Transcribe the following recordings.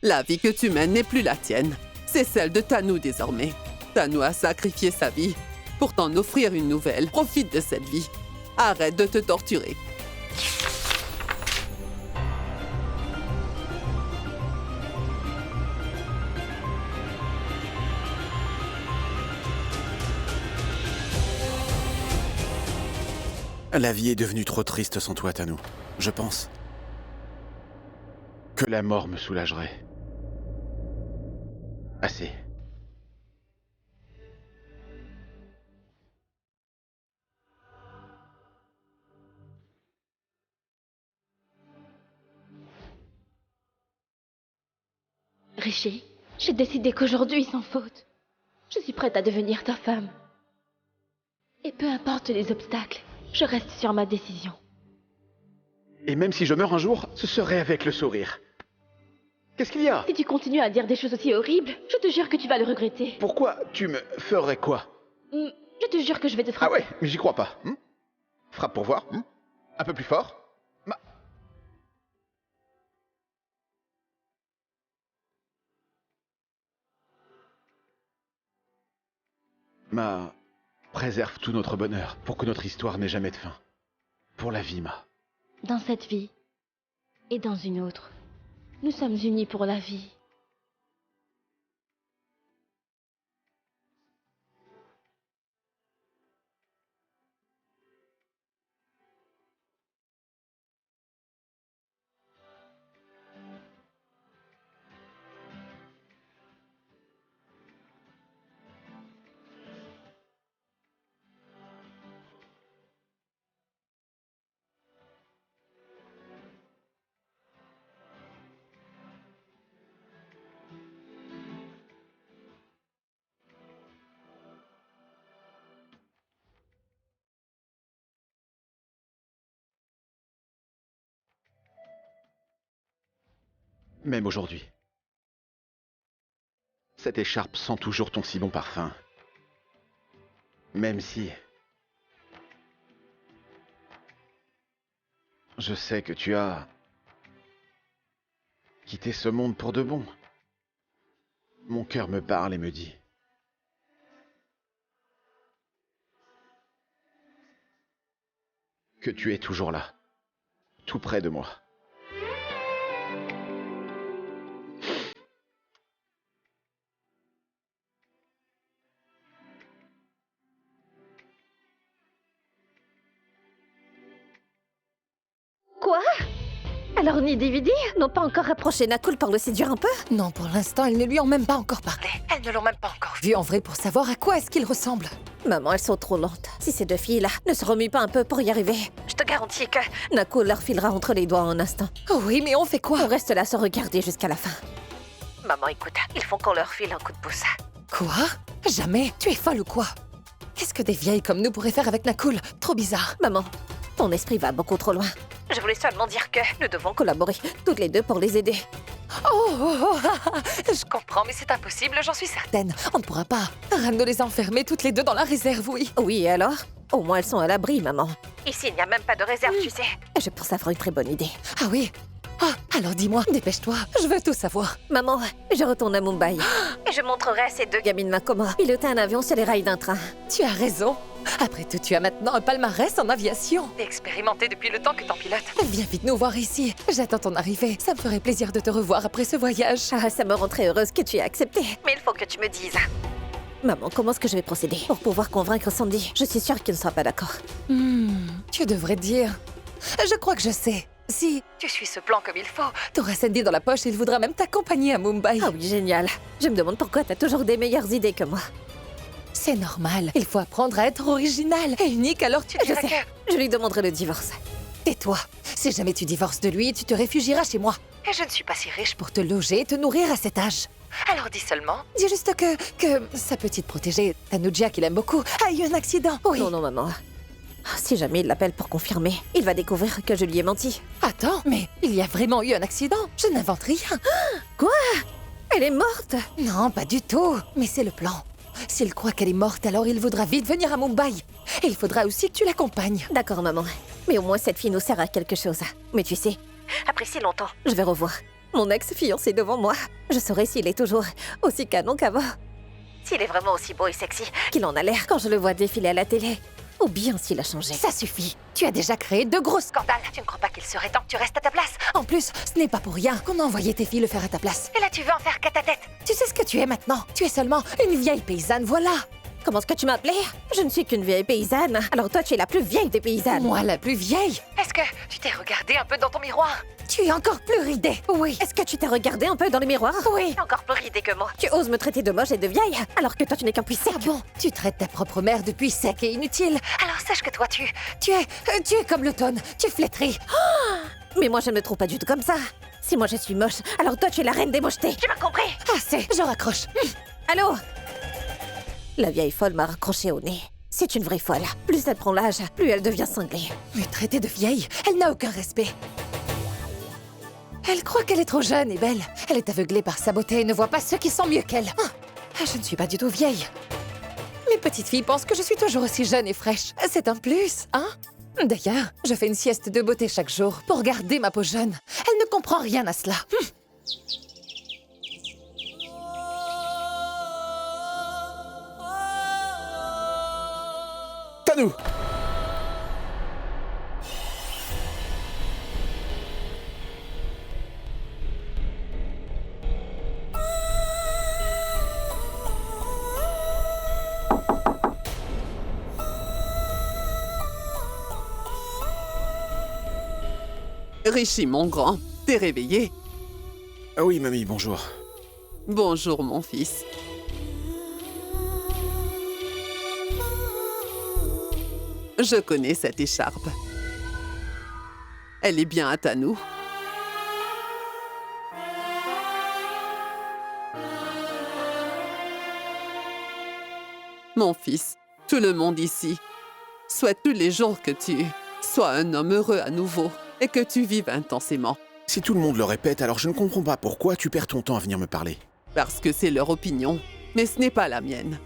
La vie que tu mènes n'est plus la tienne. C'est celle de Tanou désormais. Tanou a sacrifié sa vie pour t'en offrir une nouvelle. Profite de cette vie. Arrête de te torturer. La vie est devenue trop triste sans toi, Tanou. Je pense que la mort me soulagerait. Assez. Rishi, j'ai décidé qu'aujourd'hui, sans faute, je suis prête à devenir ta femme. Et peu importe les obstacles, je reste sur ma décision. Et même si je meurs un jour, ce serait avec le sourire. Qu'est-ce qu'il y a? Si tu continues à dire des choses aussi horribles, je te jure que tu vas le regretter. Pourquoi tu me ferais quoi? Je te jure que je vais te Ah frapper. ouais, mais j'y crois pas. Frappe pour voir. Un peu plus fort. Ma... Préserve tout notre bonheur pour que notre histoire n'ait jamais de fin. Pour la vie, Ma. Dans cette vie, et dans une autre, nous sommes unis pour la vie. Même aujourd'hui. Cette écharpe sent toujours ton si bon parfum. Même si... Je sais que tu as... quitté ce monde pour de bon. Mon cœur me parle et me dit... que tu es toujours là. Tout près de moi. Quoi? Alors ni DVD n'ont pas encore rapproché Nakul pour le séduire un peu? Non, pour l'instant, elles ne lui ont même pas encore parlé. Elles ne l'ont même pas encore vu en vrai pour savoir à quoi est-ce qu'il ressemble. Maman, elles sont trop lentes. Si ces deux filles-là ne se remuent pas un peu pour y arriver, je te garantis que Nakul leur filera entre les doigts en un instant. Oh oui, mais on fait quoi? On reste là sans regarder jusqu'à la fin. Maman, écoute, il faut qu'on leur file un coup de pouce. Quoi? Jamais. Tu es folle ou quoi? Qu'est-ce que des vieilles comme nous pourraient faire avec Nakul? Trop bizarre. Maman, ton esprit va beaucoup trop loin. Je voulais seulement dire que nous devons collaborer, toutes les deux, pour les aider. Je comprends, mais c'est impossible, j'en suis certaine. On ne pourra pas. Ramener les enfermer toutes les deux dans la réserve, oui. Oui, et alors? Au moins elles sont à l'abri, maman. Ici, il n'y a même pas de réserve, tu sais. Je pense avoir une très bonne idée. Ah oui? Ah, alors dis-moi, dépêche-toi, je veux tout savoir. Maman, je retourne à Mumbai. Et je montrerai à ces deux gamines-là comment piloter un avion sur les rails d'un train. Tu as raison. Après tout, tu as maintenant un palmarès en aviation. Expérimenté depuis le temps que t'en pilotes. Viens vite nous voir ici. J'attends ton arrivée. Ça me ferait plaisir de te revoir après ce voyage. Ah, ça me rend très heureuse que tu aies accepté. Mais il faut que tu me dises. Maman, comment est-ce que je vais procéder pour pouvoir convaincre Sandy? Je suis sûre qu'il ne sera pas d'accord. Tu devrais dire. Je crois que je sais. Si tu suis ce plan comme il faut, t'auras Sandy dans la poche et il voudra même t'accompagner à Mumbai. Ah oui, génial. Je me demande pourquoi t'as toujours des meilleures idées que moi. C'est normal. Il faut apprendre à être original et unique, alors tu Je diras sais. Je lui demanderai le divorce. Tais-toi. Si jamais tu divorces de lui, tu te réfugieras chez moi. Et je ne suis pas si riche pour te loger et te nourrir à cet âge. Alors dis seulement. Dis juste que sa petite protégée, Tanuja, qu'il aime beaucoup, a eu un accident. Oui. Non, non, maman. Si jamais il l'appelle pour confirmer, il va découvrir que je lui ai menti. Attends, mais il y a vraiment eu un accident. Je n'invente rien. Quoi? Elle est morte? Non, pas du tout. Mais c'est le plan. S'il croit qu'elle est morte, alors il voudra vite venir à Mumbai. Et il faudra aussi que tu l'accompagnes. D'accord, maman. Mais au moins cette fille nous sert à quelque chose. Mais tu sais, après si longtemps, je vais revoir Mon ex-fiancé devant moi. Je saurai s'il est toujours aussi canon qu'avant. S'il est vraiment aussi beau et sexy qu'il en a l'air quand je le vois défiler à la télé. Ou bien s'il a changé. Ça suffit. Tu as déjà créé de gros scandales. Tu ne crois pas qu'il serait temps que tu restes à ta place? En plus, ce n'est pas pour rien qu'on a envoyé tes filles le faire à ta place. Et là, tu veux en faire qu'à ta tête. Tu sais ce que tu es maintenant? Tu es seulement une vieille paysanne, voilà. Comment est-ce que tu m'as appelée? Je ne suis qu'une vieille paysanne. Alors toi, tu es la plus vieille des paysannes. Moi, la plus vieille? Est-ce que tu t'es regardée un peu dans ton miroir? Tu es encore plus ridée. Oui. Est-ce que tu t'es regardée un peu dans le miroir? Oui. Encore plus ridée que moi. Tu oses me traiter de moche et de vieille, alors que toi, tu n'es qu'un puits sec. Ah bon? Tu traites ta propre mère de puits sec et inutile. Alors sache que toi, tu es comme l'automne. Tu flétris. Mais moi, je ne me trouve pas du tout comme ça. Si moi, je suis moche, alors toi, tu es la reine des mochetés. Tu m'as compris? Assez. Je raccroche. Allô? La vieille folle m'a raccroché au nez. C'est une vraie folle. Plus elle prend l'âge, plus elle devient cinglée. Me traiter de vieille, elle n'a aucun respect. Elle croit qu'elle est trop jeune et belle. Elle est aveuglée par sa beauté et ne voit pas ceux qui sont mieux qu'elle. Je ne suis pas du tout vieille. Les petites filles pensent que je suis toujours aussi jeune et fraîche. C'est un plus, hein? D'ailleurs, je fais une sieste de beauté chaque jour pour garder ma peau jeune. Elle ne comprend rien à cela. Tanou! Rishi, mon grand, t'es réveillé? Ah oui, mamie, bonjour. Bonjour, mon fils. Je connais cette écharpe. Elle est bien à Tanou. Mon fils, tout le monde ici souhaite tous les jours que tu sois un homme heureux à nouveau et que tu vives intensément. Si tout le monde le répète, alors je ne comprends pas pourquoi tu perds ton temps à venir me parler. Parce que c'est leur opinion, mais ce n'est pas la mienne.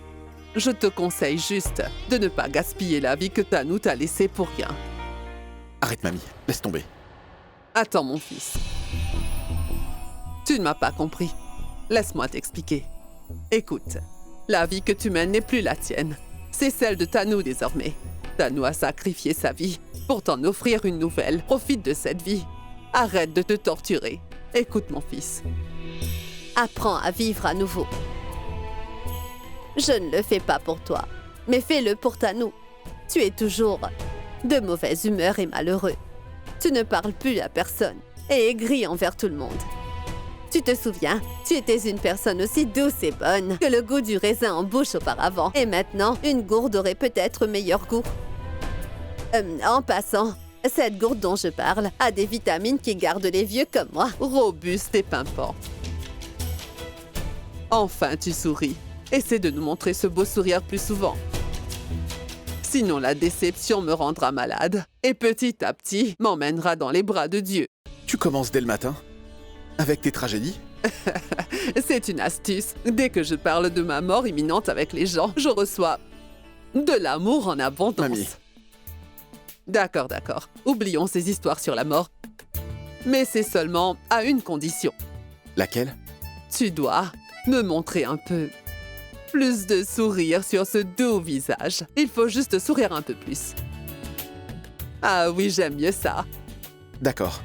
Je te conseille juste de ne pas gaspiller la vie que Tanou t'a laissée pour rien. Arrête, mamie, laisse tomber. Attends, mon fils. Tu ne m'as pas compris. Laisse-moi t'expliquer. Écoute, la vie que tu mènes n'est plus la tienne. C'est celle de Tanou désormais. Tanou a sacrifié sa vie pour t'en offrir une nouvelle. Profite de cette vie. Arrête de te torturer. Écoute, mon fils. Apprends à vivre à nouveau. Je ne le fais pas pour toi, mais fais-le pour Tanou. Tu es toujours de mauvaise humeur et malheureux. Tu ne parles plus à personne et aigri envers tout le monde. Tu te souviens, tu étais une personne aussi douce et bonne que le goût du raisin en bouche auparavant. Et maintenant, une gourde aurait peut-être meilleur goût. En passant, cette gourde dont je parle a des vitamines qui gardent les vieux comme moi. Robuste et pimpant. Enfin, tu souris. Essaie de nous montrer ce beau sourire plus souvent. Sinon, la déception me rendra malade et petit à petit m'emmènera dans les bras de Dieu. Tu commences dès le matin? Avec tes tragédies? C'est une astuce. Dès que je parle de ma mort imminente avec les gens, je reçois de l'amour en abondance. Mamie. D'accord, d'accord. Oublions ces histoires sur la mort. Mais c'est seulement à une condition. Laquelle? Tu dois me montrer un peu plus de sourire sur ce doux visage. Il faut juste sourire un peu plus. Ah oui, j'aime mieux ça. D'accord.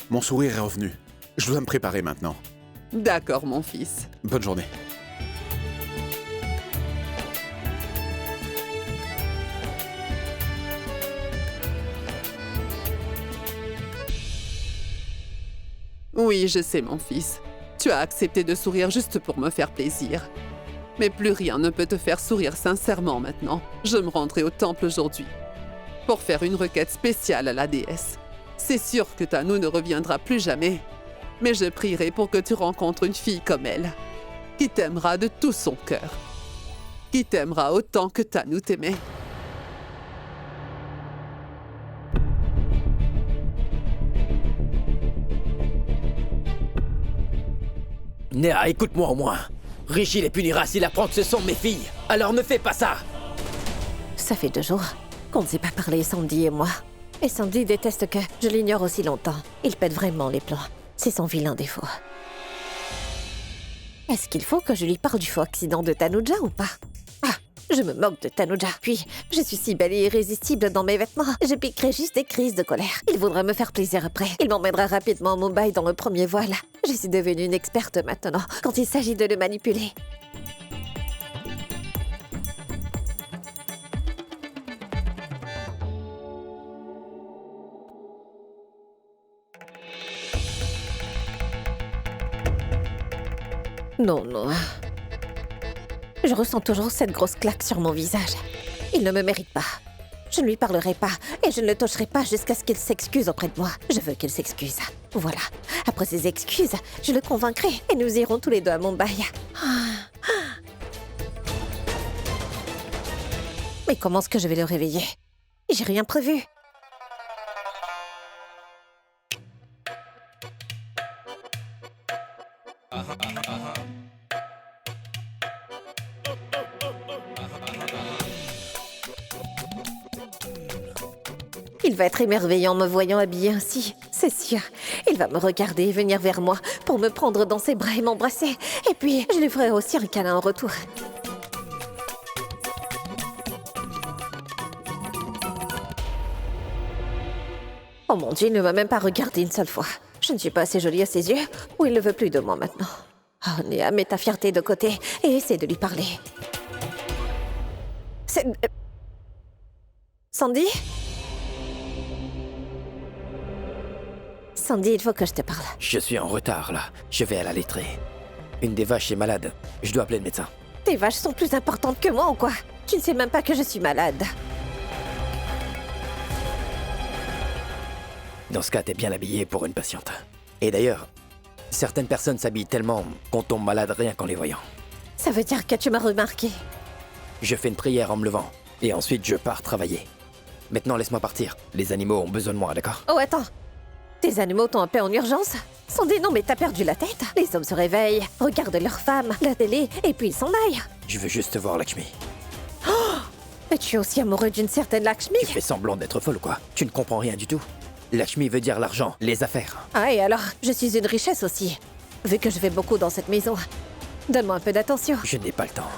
Mon sourire est revenu. Je dois me préparer maintenant. D'accord, mon fils. Bonne journée. Oui, je sais, mon fils. Tu as accepté de sourire juste pour me faire plaisir. Mais plus rien ne peut te faire sourire sincèrement maintenant. Je me rendrai au temple aujourd'hui pour faire une requête spéciale à la déesse. C'est sûr que Tanou ne reviendra plus jamais, mais je prierai pour que tu rencontres une fille comme elle, qui t'aimera de tout son cœur, qui t'aimera autant que Tanou t'aimait. Néa, écoute-moi au moins. Rishi les punira s'il apprend que ce sont mes filles. Alors ne fais pas ça. Ça fait 2 jours qu'on ne s'est pas parlé, Sandy et moi. Et Sandy déteste que je l'ignore aussi longtemps. Il pète vraiment les plombs. C'est son vilain défaut. Est-ce qu'il faut que je lui parle du faux accident de Tanuja ou pas? Ah, je me moque de Tanuja. Puis, je suis si belle et irrésistible dans mes vêtements. Je piquerai juste des crises de colère. Il voudra me faire plaisir après. Il m'emmènera rapidement à Mumbai dans le premier vol. Je suis devenue une experte maintenant, quand il s'agit de le manipuler. Non, non. Je ressens toujours cette grosse claque sur mon visage. Il ne me mérite pas. Je ne lui parlerai pas et je ne le toucherai pas jusqu'à ce qu'il s'excuse auprès de moi. Je veux qu'il s'excuse. Voilà. Après ses excuses, je le convaincrai et nous irons tous les deux à Mumbai. Mais comment est-ce que je vais le réveiller? J'ai rien prévu. Il va être émerveillé en me voyant habillée ainsi, c'est sûr. Il va me regarder et venir vers moi pour me prendre dans ses bras et m'embrasser. Et puis, je lui ferai aussi un câlin en retour. Oh mon Dieu, il ne m'a même pas regardé une seule fois. Je ne suis pas assez jolie à ses yeux, ou il ne veut plus de moi maintenant. Oh, Néa, mets ta fierté de côté et essaie de lui parler. C'est... Sandy? Sandy, il faut que je te parle. Je suis en retard, là. Je vais à la laiterie. Une des vaches est malade. Je dois appeler le médecin. Tes vaches sont plus importantes que moi ou quoi? Tu ne sais même pas que je suis malade. Dans ce cas, t'es bien habillée pour une patiente. Et d'ailleurs, certaines personnes s'habillent tellement qu'on tombe malade rien qu'en les voyant. Ça veut dire que tu m'as remarqué. Je fais une prière en me levant. Et ensuite, je pars travailler. Maintenant, laisse-moi partir. Les animaux ont besoin de moi, d'accord? Oh, attends. Tes animaux t'ont appelé en urgence? Sandy, non, mais t'as perdu la tête. Les hommes se réveillent, regardent leur femme, la télé, et puis ils s'en aillent. Je veux juste te voir, Lakshmi. Mais tu es aussi amoureux d'une certaine Lakshmi? Tu fais semblant d'être folle ou quoi? Tu ne comprends rien du tout. Lakshmi veut dire l'argent, les affaires. Ah, et alors, je suis une richesse aussi. Vu que je vais beaucoup dans cette maison. Donne-moi un peu d'attention. Je n'ai pas le temps.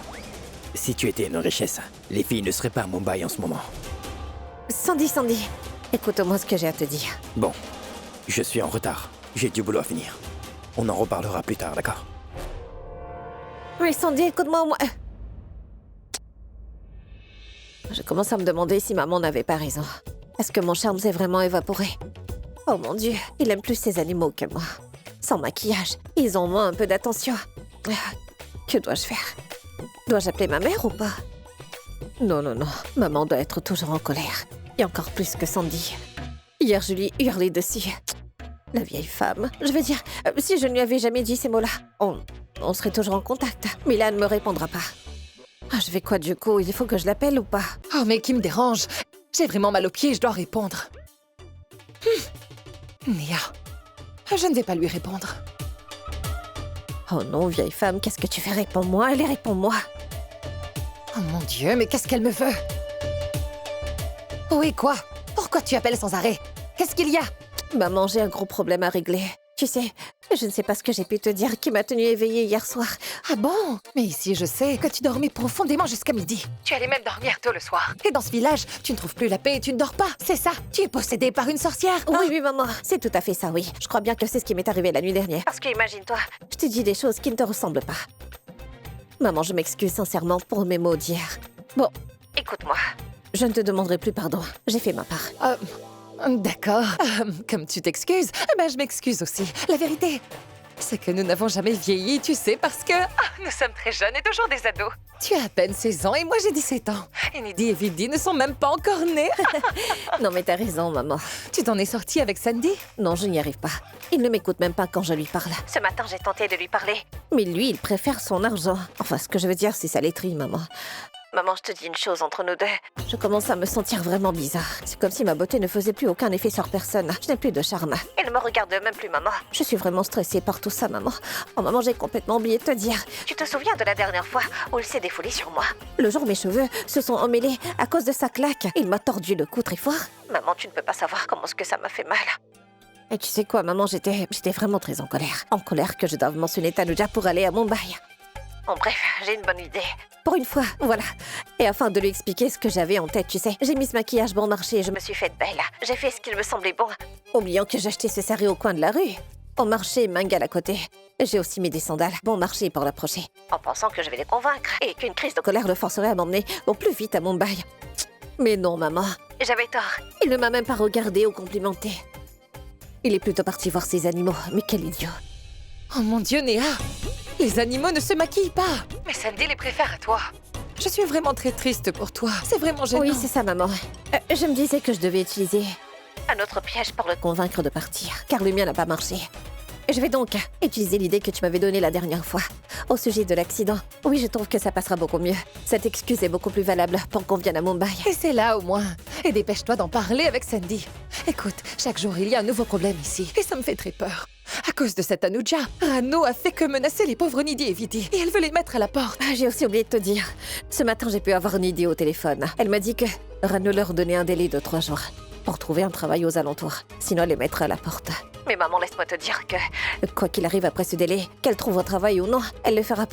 Si tu étais une richesse, les filles ne seraient pas à Mumbai en ce moment. Sandy, écoute-moi ce que j'ai à te dire. Bon, je suis en retard. J'ai du boulot à finir. On en reparlera plus tard, d'accord? Oui, Sandy, écoute-moi au moins. Je commence à me demander si maman n'avait pas raison. Est-ce que mon charme s'est vraiment évaporé? Oh mon Dieu, il aime plus ces animaux que moi. Sans maquillage, ils ont moins un peu d'attention. Que dois-je faire? Dois-je appeler ma mère ou pas? Non, maman doit être toujours en colère. Et encore plus que Sandy. Hier, je lui hurlais dessus. La vieille femme. Je veux dire, si je ne lui avais jamais dit ces mots-là, on serait toujours en contact. Mais là, elle ne me répondra pas. Ah, je vais quoi du coup? Il faut que je l'appelle ou pas? Oh, mais qui me dérange? J'ai vraiment mal aux pieds, je dois répondre. Nia, je ne vais pas lui répondre. Oh non, vieille femme, qu'est-ce que tu fais? Réponds-moi, allez, réponds-moi. Oh mon Dieu, mais qu'est-ce qu'elle me veut? Oui, quoi? Pourquoi tu appelles sans arrêt? Qu'est-ce qu'il y a? Maman, j'ai un gros problème à régler. Tu sais, je ne sais pas ce que j'ai pu te dire qui m'a tenue éveillée hier soir. Ah bon? Mais ici, je sais que tu dormais profondément jusqu'à midi. Tu allais même dormir tôt le soir. Et dans ce village, tu ne trouves plus la paix et tu ne dors pas. C'est ça? Tu es possédée par une sorcière? Oui, maman, c'est tout à fait ça, oui. Je crois bien que c'est ce qui m'est arrivé la nuit dernière. Parce que imagine-toi, je t'ai dit des choses qui ne te ressemblent pas. Maman, je m'excuse sincèrement pour mes mots d'hier. Bon, écoute-moi. Je ne te demanderai plus pardon. J'ai fait ma part. D'accord. Comme tu t'excuses, ben je m'excuse aussi. La vérité, c'est que nous n'avons jamais vieilli, tu sais, parce que nous sommes très jeunes et toujours des ados. Tu as à peine 16 ans et moi j'ai 17 ans. Et Nidhi et Vidhi ne sont même pas encore nés. Non mais t'as raison, maman. Tu t'en es sortie avec Sandy? Non, je n'y arrive pas. Il ne m'écoute même pas quand je lui parle. Ce matin, j'ai tenté de lui parler. Mais lui, il préfère son argent. Enfin, ce que je veux dire, c'est sa laiterie, maman. Maman, je te dis une chose entre nous deux. Je commence à me sentir vraiment bizarre. C'est comme si ma beauté ne faisait plus aucun effet sur personne. Je n'ai plus de charme. Elle ne me regarde même plus, maman. Je suis vraiment stressée par tout ça, maman. Oh, maman, j'ai complètement oublié de te dire. Tu te souviens de la dernière fois où il s'est défoulé sur moi? Le jour où mes cheveux se sont emmêlés à cause de sa claque. Il m'a tordu le cou très fort. Maman, tu ne peux pas savoir comment est-ce que ça m'a fait mal. Et tu sais quoi, maman, j'étais vraiment très en colère. En colère que je doive mentionner Tanuja pour aller à Mumbai. Bon, bref, j'ai une bonne idée. Pour une fois, voilà. Et afin de lui expliquer ce que j'avais en tête, tu sais, j'ai mis ce maquillage bon marché et je me suis faite belle. J'ai fait ce qu'il me semblait bon, oubliant que j'achetais ce sarré au coin de la rue. Au marché, Mangal à côté. J'ai aussi mis des sandales bon marché pour l'approcher, en pensant que je vais les convaincre et qu'une crise de colère le forcerait à m'emmener au plus vite à Mumbai. Mais non, maman. J'avais tort. Il ne m'a même pas regardé ou complimenté. Il est plutôt parti voir ses animaux, mais quel idiot. Oh mon Dieu, Néa! Les animaux ne se maquillent pas! Mais Sandy les préfère à toi. Je suis vraiment très triste pour toi. C'est vraiment gênant. Oui, c'est ça, maman. Je me disais que je devais utiliser un autre piège pour le convaincre de partir, car le mien n'a pas marché. Je vais donc utiliser l'idée que tu m'avais donnée la dernière fois, au sujet de l'accident. Oui, je trouve que ça passera beaucoup mieux. Cette excuse est beaucoup plus valable pour qu'on vienne à Mumbai. Et c'est là, au moins. Et dépêche-toi d'en parler avec Sandy. Écoute, chaque jour, il y a un nouveau problème ici. Et ça me fait très peur. À cause de cette Tanuja, Rano a fait que menacer les pauvres Nidhi et Vidi. Et elle veut les mettre à la porte. Ah, j'ai aussi oublié de te dire. Ce matin, j'ai pu avoir Nidhi au téléphone. Elle m'a dit que Rano leur donnait un délai de 3 jours pour trouver un travail aux alentours. Sinon, elle les mettrait à la porte. Mais maman, laisse-moi te dire que, quoi qu'il arrive après ce délai, qu'elle trouve un travail ou non, elle les fera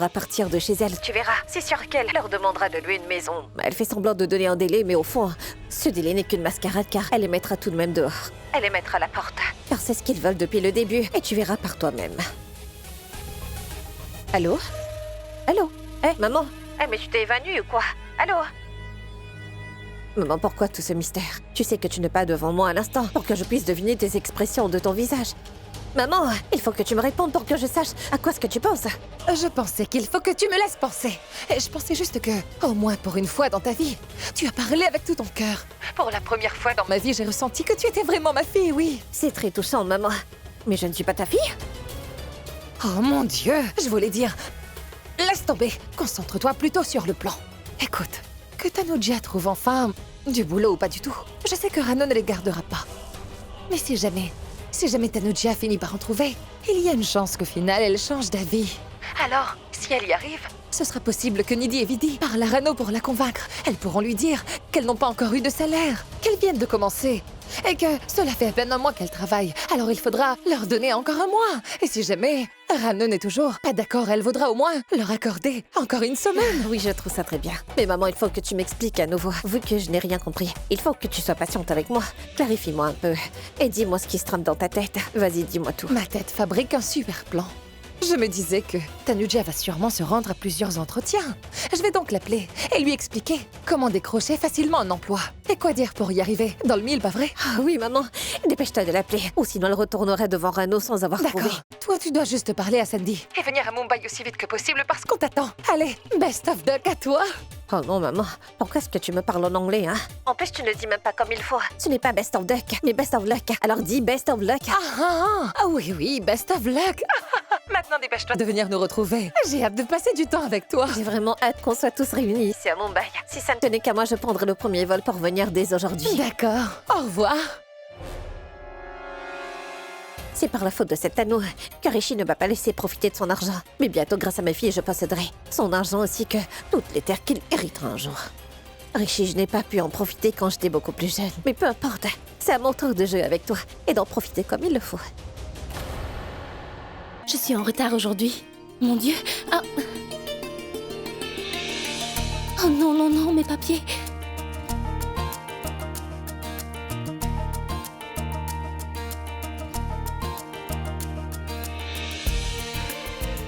partir de chez elle. Tu verras, c'est sûr qu'elle leur demandera de louer une maison. Elle fait semblant de donner un délai, mais au fond, ce délai n'est qu'une mascarade car elle les mettra tout de même dehors. Elle les mettra à la porte. Car c'est ce qu'ils veulent depuis le début, et tu verras par toi-même. Allô? Allô? Maman? Mais tu t'es évanouie ou quoi? Allô? Maman, pourquoi tout ce mystère? Tu sais que tu n'es pas devant moi à l'instant pour que je puisse deviner tes expressions de ton visage. Maman, il faut que tu me répondes pour que je sache à quoi est-ce que tu penses. Je pensais qu'il faut que tu me laisses penser. Et je pensais juste que, au moins pour une fois dans ta vie, tu as parlé avec tout ton cœur. Pour la première fois dans ma vie, j'ai ressenti que tu étais vraiment ma fille, oui. C'est très touchant, maman. Mais je ne suis pas ta fille? Oh mon Dieu, je voulais dire... Laisse tomber, concentre-toi plutôt sur le plan. Écoute, que Tanuja trouve enfin du boulot ou pas du tout, je sais que Rano ne les gardera pas. Mais si jamais Tanuja finit par en trouver, il y a une chance qu'au final, elle change d'avis. Alors, si elle y arrive, ce sera possible que Nidhi et Vidi parlent à Rano pour la convaincre. Elles pourront lui dire qu'elles n'ont pas encore eu de salaire, qu'elles viennent de commencer, et que cela fait à peine un mois qu'elles travaillent. Alors il faudra leur donner encore un mois. Et si jamais Rano n'est toujours pas d'accord, elle vaudra au moins leur accorder encore une semaine. Oui, je trouve ça très bien. Mais maman, il faut que tu m'expliques à nouveau. Vu que je n'ai rien compris, il faut que tu sois patiente avec moi. Clarifie-moi un peu. Et dis-moi ce qui se trame dans ta tête. Vas-y, dis-moi tout. Ma tête fabrique un super plan. Je me disais que Tanuja va sûrement se rendre à plusieurs entretiens. Je vais donc l'appeler et lui expliquer comment décrocher facilement un emploi. Et quoi dire pour y arriver? Dans le mille, pas vrai? Ah oui, maman. Dépêche-toi de l'appeler. Ou sinon elle retournerait devant Rano sans avoir trouvé. D'accord. Toi, tu dois juste parler à Sandy. Et venir à Mumbai aussi vite que possible parce qu'on t'attend. Allez, best of luck à toi. Oh non, maman. Pourquoi est-ce que tu me parles en anglais, hein? En plus, tu ne dis même pas comme il faut. Ce n'est pas best of luck, mais best of luck. Alors dis best of luck. Ah oui, best of luck. Maintenant, dépêche-toi de venir nous retrouver. J'ai hâte de passer du temps avec toi. J'ai vraiment hâte qu'on soit tous réunis ici à Mumbai. Si ça ne tenait qu'à moi, je prendrais le premier vol pour venir dès aujourd'hui. D'accord. Au revoir. C'est par la faute de cette anneau que Rishi ne m'a pas laissé profiter de son argent. Mais bientôt, grâce à ma fille, je posséderai son argent ainsi que toutes les terres qu'il héritera un jour. Rishi, je n'ai pas pu en profiter quand j'étais beaucoup plus jeune. Mais peu importe, c'est à mon tour de jouer avec toi et d'en profiter comme il le faut. Je suis en retard aujourd'hui. Mon Dieu. Ah. Oh non, non, non, mes papiers.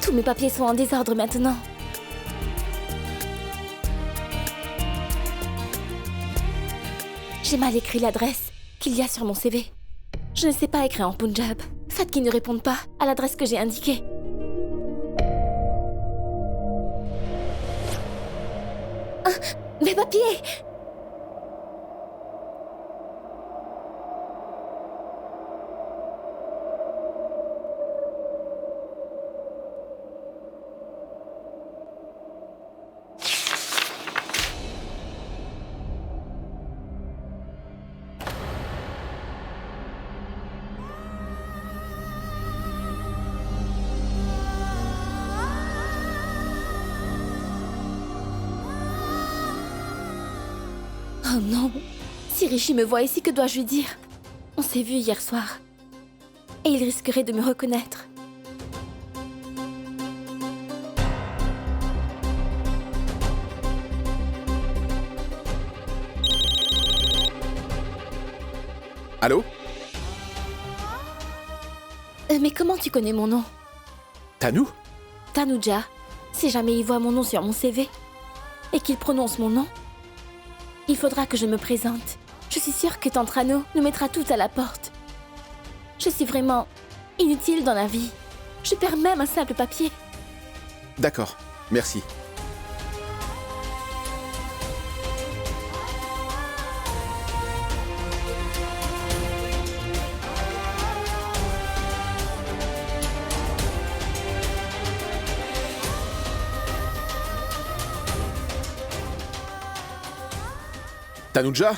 Tous mes papiers sont en désordre maintenant. J'ai mal écrit l'adresse qu'il y a sur mon CV. Je ne sais pas écrire en Punjab. Faites qu'ils ne répondent pas à l'adresse que j'ai indiquée. Ah, mes papiers! Oh non! Si Rishi me voit ici, que dois-je lui dire? On s'est vu hier soir. et il risquerait de me reconnaître. Allô? Mais comment tu connais mon nom? Tanu? Tanuja. Si jamais il voit mon nom sur mon CV et qu'il prononce mon nom, il faudra que je me présente. Je suis sûre que Tante Rano nous mettra toutes à la porte. Je suis vraiment inutile dans la vie. Je perds même un simple papier. D'accord, merci. Tanuja?